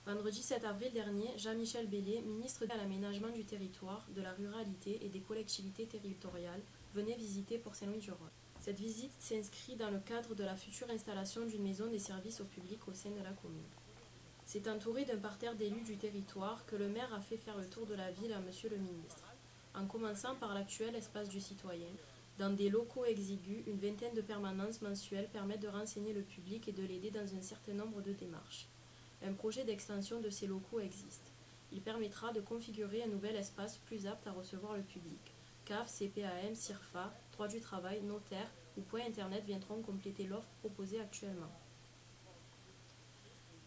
Vendredi 7 avril dernier, Jean-Michel Bellet, ministre de l'Aménagement du territoire, de la ruralité et des collectivités territoriales, venait visiter pour Saint-Louis-du-Rhône. Cette visite s'inscrit dans le cadre de la future installation d'une maison des services au public au sein de la commune. C'est entouré d'un parterre d'élus du territoire que le maire a fait faire le tour de la ville à monsieur le ministre. En commençant par l'actuel espace du citoyen, dans des locaux exigus, une vingtaine de permanences mensuelles permettent de renseigner le public et de l'aider dans un certain nombre de démarches. Un projet d'extension de ces locaux existe. Il permettra de configurer un nouvel espace plus apte à recevoir le public. CAF, CPAM, CIRFA, droit du travail, notaire ou point internet viendront compléter l'offre proposée actuellement.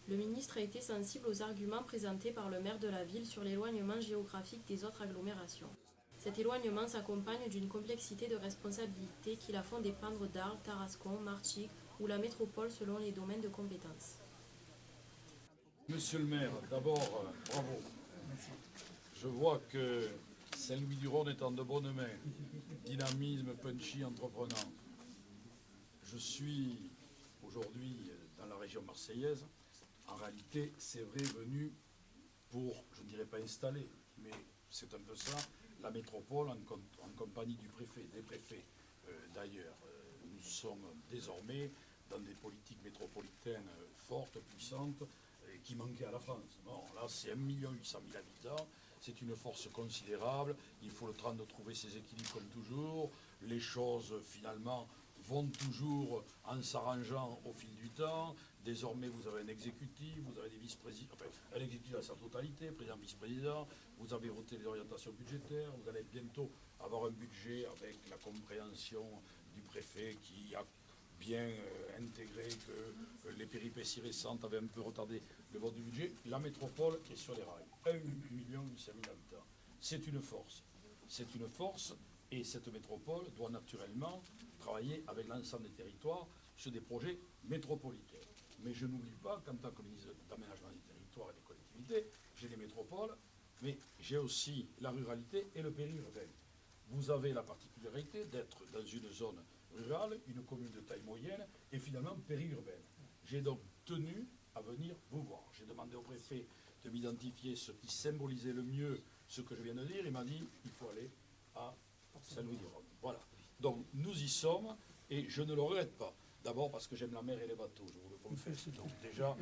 Le ministre a été sensible aux arguments présentés par le maire de la ville sur l'éloignement géographique des autres agglomérations. Cet éloignement s'accompagne d'une complexité de responsabilités qui la font dépendre d'Arles, Tarascon, Martigues ou la métropole selon les domaines de compétences. Monsieur le maire, d'abord, bravo. Je vois que Saint-Louis-du-Rhône est en de bonnes mains. Dynamisme, punchy, entreprenant. Je suis aujourd'hui dans la région marseillaise. En réalité, c'est vrai, venu pour, je ne dirais pas installer, mais c'est un peu ça, la métropole en compagnie du préfet, des préfets d'ailleurs. Nous sommes désormais dans des politiques métropolitaines fortes, puissantes, qui manquaient à la France. Bon, là, c'est 1 800 000 habitants, c'est une force considérable, il faut le temps de trouver ses équilibres comme toujours, les choses finalement vont toujours en s'arrangeant au fil du temps. Désormais, vous avez un exécutif, vous avez des vice-présidents, enfin, un exécutif à sa totalité, président, vice-président, vous avez voté les orientations budgétaires, vous allez bientôt avoir un budget avec la compréhension du préfet qui a bien intégré que les péripéties récentes avaient un peu retardé le vote du budget. La métropole est sur les rails. 1 800 000 habitants. C'est une force. C'est une force et cette métropole doit naturellement travailler avec l'ensemble des territoires sur des projets métropolitains. Mais je n'oublie pas qu'en tant que ministre d'aménagement du territoire et des collectivités, j'ai les métropoles, mais j'ai aussi la ruralité et le périurbain. Vous avez la particularité d'être dans une zone rurale, une commune de taille moyenne et finalement périurbaine. J'ai donc tenu à venir vous voir. J'ai demandé au préfet de m'identifier ce qui symbolisait le mieux ce que je viens de dire. Il m'a dit il faut aller à Saint-Louis-du-Rhône. Voilà. Donc nous y sommes et je ne le regrette pas. D'abord parce que j'aime la mer et les bateaux, je vous le confesse. Donc déjà,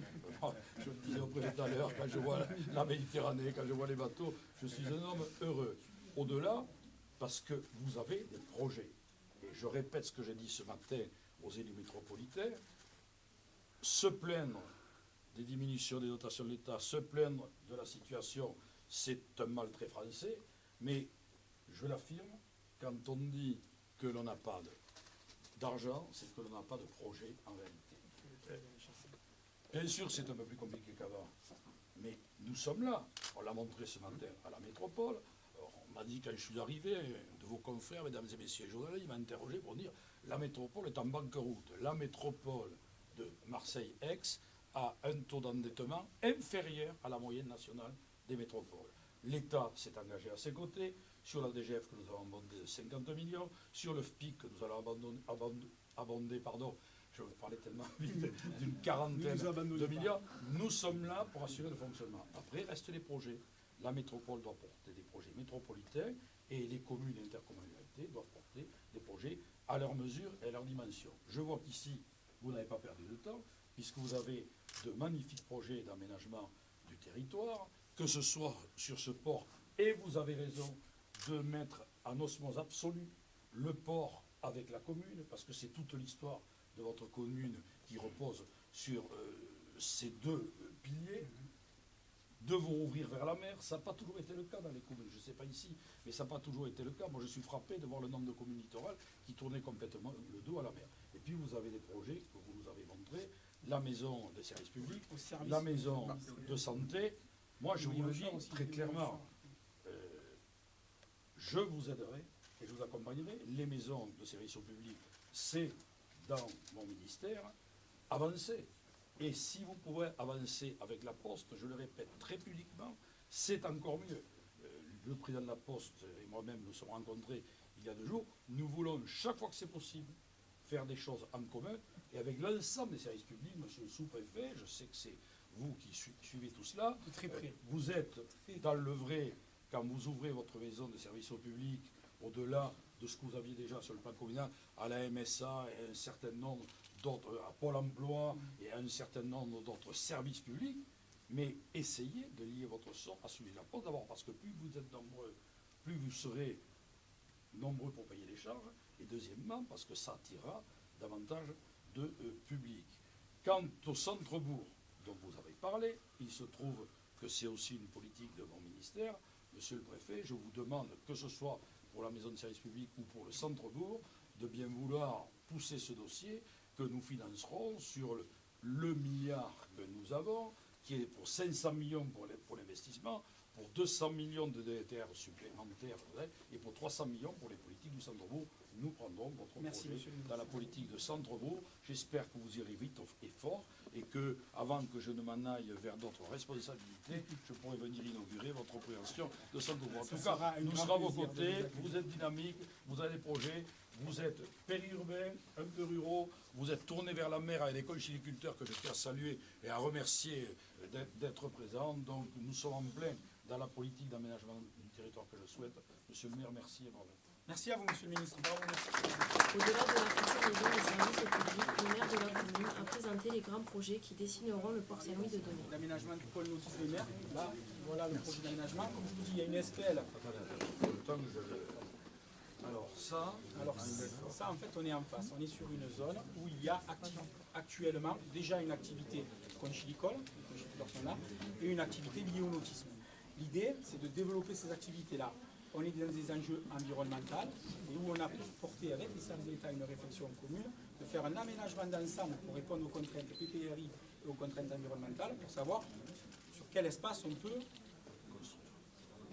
je le disais au préfet tout à l'heure, quand je vois la Méditerranée, quand je vois les bateaux, je suis un homme heureux. Au-delà, parce que vous avez des projets. Et je répète ce que j'ai dit ce matin aux élus métropolitains, se plaindre des diminutions des dotations de l'État, se plaindre de la situation, c'est un mal très français, mais je l'affirme, quand on dit que l'on n'a pas d'argent, c'est que l'on n'a pas de projet en réalité. Bien sûr, c'est un peu plus compliqué qu'avant, mais nous sommes là. On l'a montré ce matin à la métropole. On m'a dit quand je suis arrivé, de vos confrères, mesdames et messieurs les journalistes, il m'a interrogé pour dire la métropole est en banqueroute. La métropole de Marseille-Aix a un taux d'endettement inférieur à la moyenne nationale des métropoles. L'État s'est engagé à ses côtés, sur la DGF que nous avons abondé de 50 millions, sur le FPIC que nous allons abonder, je parlais tellement vite, d'une quarantaine de millions. Nous sommes là pour assurer le fonctionnement. Après, restent les projets. La métropole doit porter des projets métropolitains et les communes et intercommunalités doivent porter des projets à leur mesure et à leur dimension. Je vois qu'ici, vous n'avez pas perdu de temps, puisque vous avez de magnifiques projets d'aménagement du territoire, que ce soit sur ce port, et vous avez raison de mettre en osmose absolue le port avec la commune, parce que c'est toute l'histoire de votre commune qui repose sur ces deux piliers. Devons ouvrir vers la mer, ça n'a pas toujours été le cas dans les communes, je ne sais pas ici, mais ça n'a pas toujours été le cas. Moi je suis frappé de voir le nombre de communes littorales qui tournaient complètement le dos à la mer. Et puis vous avez des projets que vous nous avez montrés, la maison des services publics, la maison de santé. Moi je vous le dis très clairement, je vous aiderai et je vous accompagnerai. Les maisons de services au public, c'est dans mon ministère, avancez. Et si vous pouvez avancer avec la Poste, je le répète très publiquement, c'est encore mieux. Le président de la Poste et moi-même nous sommes rencontrés il y a 2 jours. Nous voulons, chaque fois que c'est possible, faire des choses en commun et avec l'ensemble des services publics. Monsieur le sous-préfet, je sais que c'est vous qui suivez tout cela, De très près. vous êtes dans le vrai quand vous ouvrez votre maison de service au public, au-delà de ce que vous aviez déjà sur le plan communal, à la MSA et un certain nombre d'autres, à Pôle emploi et à un certain nombre d'autres services publics, mais essayez de lier votre sort à celui de la Poste, d'abord parce que plus vous êtes nombreux, plus vous serez nombreux pour payer les charges, et deuxièmement parce que ça attirera davantage de public. Quant au centre-bourg dont vous avez parlé, il se trouve que c'est aussi une politique de mon ministère. Monsieur le préfet, je vous demande, que ce soit pour la maison de service public ou pour le centre-bourg, de bien vouloir pousser ce dossier que nous financerons sur le milliard que nous avons, qui est pour 500 millions pour l'investissement, pour 200 millions de DETR supplémentaires et pour 300 millions pour les politiques du centre-bourg. Nous prendrons votre projet dans la politique de centre-bourg. J'espère que vous irez vite et fort et que, avant que je ne m'en aille vers d'autres responsabilités, je pourrai venir inaugurer votre opération de centre-bourg. En tout cas, nous serons à vos côtés, vous êtes dynamique, vous avez des projets, vous êtes périurbains, un peu ruraux, vous êtes tournés vers la mer avec les conchyliculteurs que je tiens à saluer et à remercier d'être présents. Donc nous sommes en plein dans la politique d'aménagement du territoire que je souhaite. Monsieur le maire, merci et bravo. Merci à vous, monsieur le ministre. Bravo, merci. Au-delà de la future maison des services au public, le maire de la commune a présenté les grands projets qui dessineront le port Saint-Louis de demain. L'aménagement du pôle nautique des mers. Là, voilà le projet d'aménagement. Comme je vous dis, il y a une SPL. Alors ça, Ça, en fait, on est en face. On est sur une zone où il y a actuellement déjà une activité conchilicole, les conchilicores sont là, et une activité liée au nautisme. L'idée, c'est de développer ces activités-là. On est dans des enjeux environnementaux et où on a porté avec les services de l'État une réflexion commune de faire un aménagement d'ensemble pour répondre aux contraintes PPRI et aux contraintes environnementales pour savoir sur quel espace on peut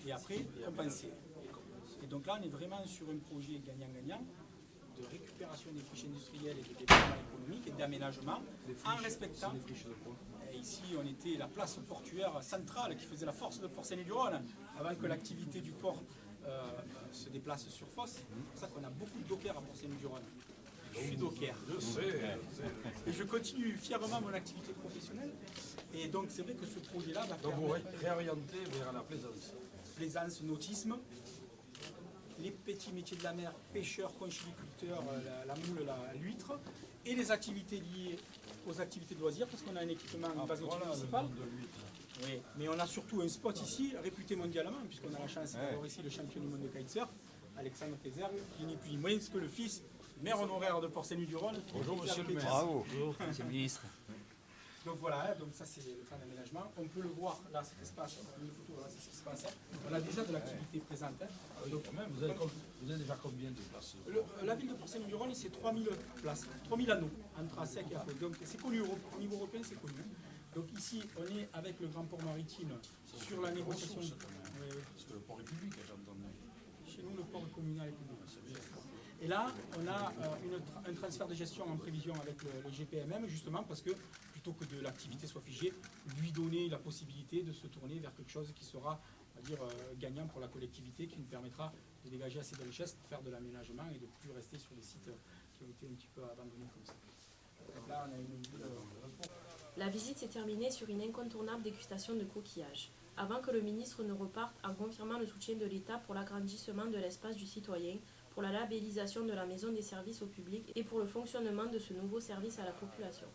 et après compenser. Et donc là, on est vraiment sur un projet gagnant-gagnant de récupération des friches industrielles et de développement économique et d'aménagement en respectant. Et ici, on était la place portuaire centrale qui faisait la force de Port-Saint-Louis-du-Rhône avant que l'activité du port se déplace sur Fosse. C'est pour ça qu'on a beaucoup de dockers à Port-Saint-Louis-du-Rhône. Je suis docker. je sais. Et je continue fièrement mon activité professionnelle. Et donc, c'est vrai que ce projet-là va Donc vous permettre réorientez vers la plaisance. plaisance, nautisme, les petits métiers de la mer, pêcheurs, conchiliculteurs, la moule, l'huître, et les activités liées aux activités de loisirs, parce qu'on a un équipement en base nautique municipale. Oui, mais on a surtout un spot ici, réputé mondialement, puisqu'on a la chance d'avoir ici le champion du monde de kitesurf, Alexandre Pézerbe, qui n'est plus ni moins que le fils maire honoraire de Port-Saint-Louis-du-Rhône. Bonjour monsieur le maire. Bravo, monsieur le ministre. Donc voilà, donc ça c'est le plan d'aménagement. On peut le voir là, cet espace, on a une photo, là c'est ce qui se passe. On a déjà de l'activité présente. Donc, quand même, vous avez déjà combien de places? La ville de Port-Saint-Louis-du-Rhône, c'est 3000 places, 3000 anneaux entre à sec et à flot. Donc c'est connu, au niveau européen, c'est connu. Donc ici, on est avec le grand port maritime sur la négociation. Oui, oui. Parce que le port est public, j'ai entendu. Chez nous, le port est communal et public. Et là, on a un transfert de gestion en prévision avec le GPMM, justement parce que plutôt que de l'activité soit figée, lui donner la possibilité de se tourner vers quelque chose qui sera, on va dire, gagnant pour la collectivité, qui nous permettra de dégager assez de richesses pour faire de l'aménagement et de ne plus rester sur des sites qui ont été un petit peu abandonnés comme ça. Donc là, on a La visite s'est terminée sur une incontournable dégustation de coquillages, avant que le ministre ne reparte en confirmant le soutien de l'État pour l'agrandissement de l'espace du citoyen, pour la labellisation de la maison des services au public et pour le fonctionnement de ce nouveau service à la population.